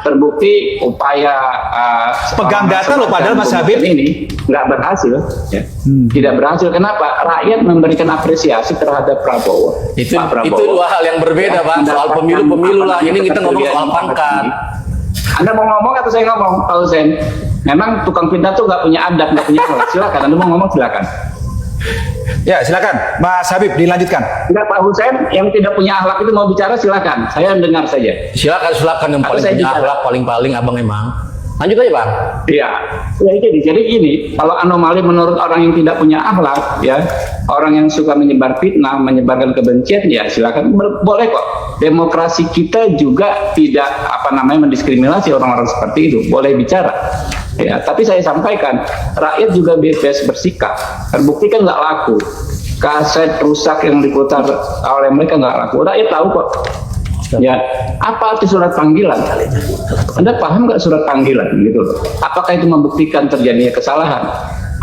terbukti upaya pegang data loh padahal Mas Habib ini nggak berhasil, ya. Tidak berhasil. Kenapa? Rakyat memberikan apresiasi terhadap Prabowo. Itu Pak Prabowo. itu dua hal yang berbeda, Pak. Soal pemilu lah. Ini kita ngomong soal pangkat. Anda mau ngomong atau saya ngomong, Pak Hussein? Memang tukang fitnah tuh nggak punya adab, nggak punya akhlak. Silakan, Anda mau ngomong silakan. Ya, silakan Mas Habib dilanjutkan. Enggak, Pak Hussein yang tidak punya akhlak itu mau bicara, silakan. Saya dengar saja. Silakan yang paling punya akhlak paling abang emang. Lanjut aja, Bang. Iya, ya jadi gini, kalau anomali menurut orang yang tidak punya akhlak, ya, orang yang suka menyebar fitnah, menyebarkan kebencian, ya silakan, boleh kok. Demokrasi kita juga tidak mendiskriminasi orang-orang seperti itu, boleh bicara. Ya, tapi saya sampaikan, rakyat juga bebas bersikap. Terbukti kan nggak laku. Kaset rusak yang diputar oleh mereka nggak laku. Rakyat tahu kok. Ya, apa itu surat panggilan? Anda paham nggak surat panggilan gitu loh? Apakah itu membuktikan terjadinya kesalahan?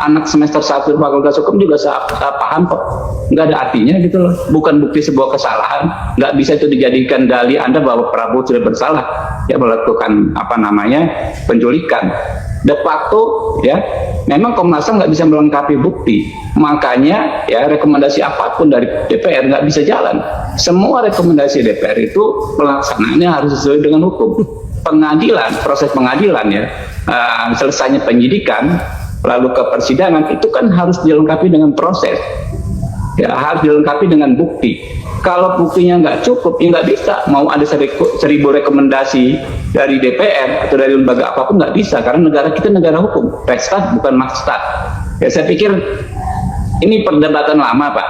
Anak semester 1 Fakultas Hukum juga saya paham kok. Nggak ada artinya gitu loh. Bukan bukti sebuah kesalahan. Nggak bisa itu dijadikan dalih Anda bahwa Prabowo sudah bersalah ya melakukan penculikan. De facto ya, memang Komnas HAM nggak bisa melengkapi bukti. Makanya ya rekomendasi apapun dari DPR nggak bisa jalan. Semua rekomendasi DPR itu pelaksanaannya harus sesuai dengan hukum. Pengadilan, proses pengadilan ya, selesainya penyidikan, lalu ke persidangan itu kan harus dilengkapi dengan proses. Ya, harus dilengkapi dengan bukti. Kalau buktinya nggak cukup, ya nggak bisa. Mau ada 1000 rekomendasi dari DPR atau dari lembaga apapun nggak bisa, karena negara kita negara hukum, Restat bukan Makstat. Ya, saya pikir ini perdebatan lama, Pak.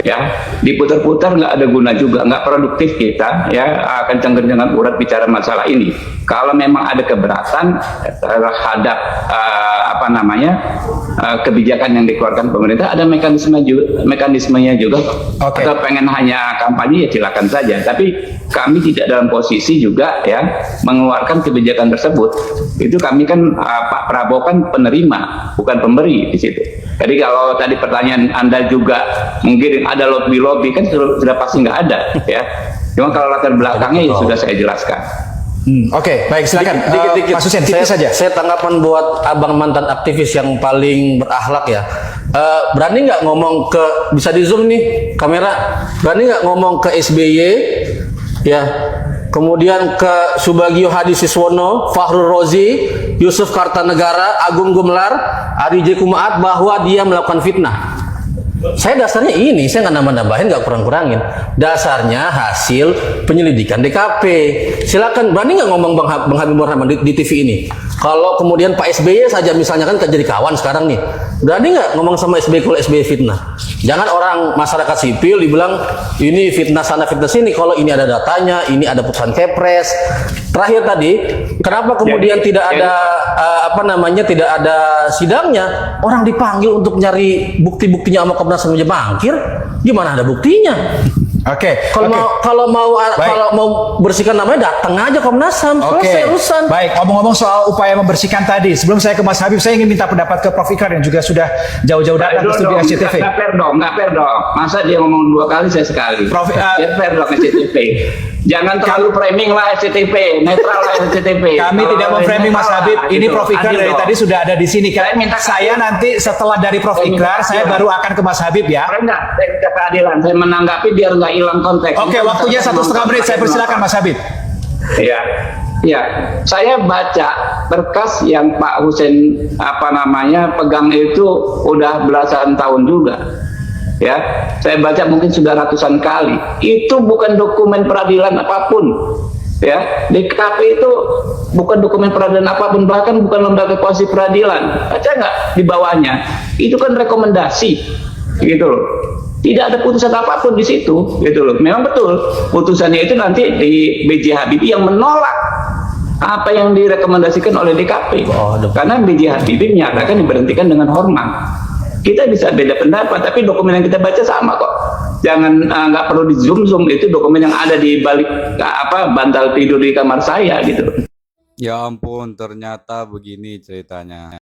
Ya, diputar-putar nggak ada guna juga, nggak produktif kita. Ya, kencang-kencangan urat bicara masalah ini. Kalau memang ada keberatan terhadap kebijakan yang dikeluarkan pemerintah, ada mekanismenya juga. Okay. Atau pengen hanya kampanye, ya silakan saja. Tapi kami tidak dalam posisi juga ya mengeluarkan kebijakan tersebut. Itu kami kan Pak Prabowo kan penerima, bukan pemberi di situ. Jadi kalau tadi pertanyaan Anda juga mungkin ada lobby kan sudah pasti nggak ada ya. Cuma kalau latar belakangnya ya sudah saya jelaskan. Oke, baik, silakan. Dikit-dikit. Pak Hussein, tipis saja. Saya tanggapan buat abang mantan aktivis yang paling berakhlak ya. Berani nggak ngomong ke, bisa di zoom nih kamera, berani nggak ngomong ke SBY ya, kemudian ke Subagio Hadi Siswono, Fahrul Rozi, Yusuf Kartanegara, Agung Gumelar, Ari J. Kumaat bahwa dia melakukan fitnah. Saya dasarnya ini, saya nggak nambah-nambahin, nggak kurang-kurangin. Dasarnya hasil penyelidikan DKP. Silakan, berani nggak ngomong Bang Habibur Rahman di TV ini? Kalau kemudian Pak SBY saja misalnya kan jadi kawan sekarang nih, berani nggak ngomong sama SBY kalau SBY fitnah? Jangan orang masyarakat sipil dibilang ini fitnah sana fitnah sini. Kalau ini ada datanya, ini ada putusan Kepres. Terakhir tadi, kenapa kemudian tidak ada tidak ada sidangnya? Orang dipanggil untuk nyari bukti-buktinya sama Komnas HAM aja mangkir, gimana ada buktinya? Oke. Kalau mau bersihkan namanya datang aja Komnas HAM, selesai urusan. Baik, ngomong-ngomong soal upaya membersihkan tadi, sebelum saya ke Mas Habib, saya ingin minta pendapat ke Prof. Ikrar yang juga sudah jauh-jauh datang ke studio SCTV. Nggak fair dong. Masa dia ngomong 2 kali, saya sekali. Prof. Dia fair dong SCTV. Jangan terlalu framing lah SCTV, netral lah SCTV. Kami tidak memframing Mas Habib. Ini Prof. Ikrar dari tadi sudah ada di sini. Saya nanti setelah dari Prof. Ikrar, saya baru akan ke Mas Habib ya. Saya minta keadilan. Saya menanggapi biar nggak hilang konteks. Oke, waktunya 1,5 menit. Saya persilakan Mas Habib. Iya. Ya, saya baca berkas yang Pak Hussein pegang itu udah belasan tahun juga. Ya, saya baca mungkin sudah ratusan kali. Itu bukan dokumen peradilan apapun. Ya, DKP itu bukan dokumen peradilan apapun, bahkan bukan lembaga kuasa peradilan. Baca nggak di bawahnya? Itu kan rekomendasi, gitu loh. Tidak ada putusan apapun di situ, gitu loh. Memang betul putusannya itu nanti di B.J. Habibie yang menolak apa yang direkomendasikan oleh DKP. Karena B.J. Habibie menyatakan diberhentikan dengan hormat. Kita bisa beda pendapat, tapi dokumen yang kita baca sama kok. Jangan nggak perlu di zoom, itu dokumen yang ada di balik bantal tidur di kamar saya gitu. Ya ampun, ternyata begini ceritanya.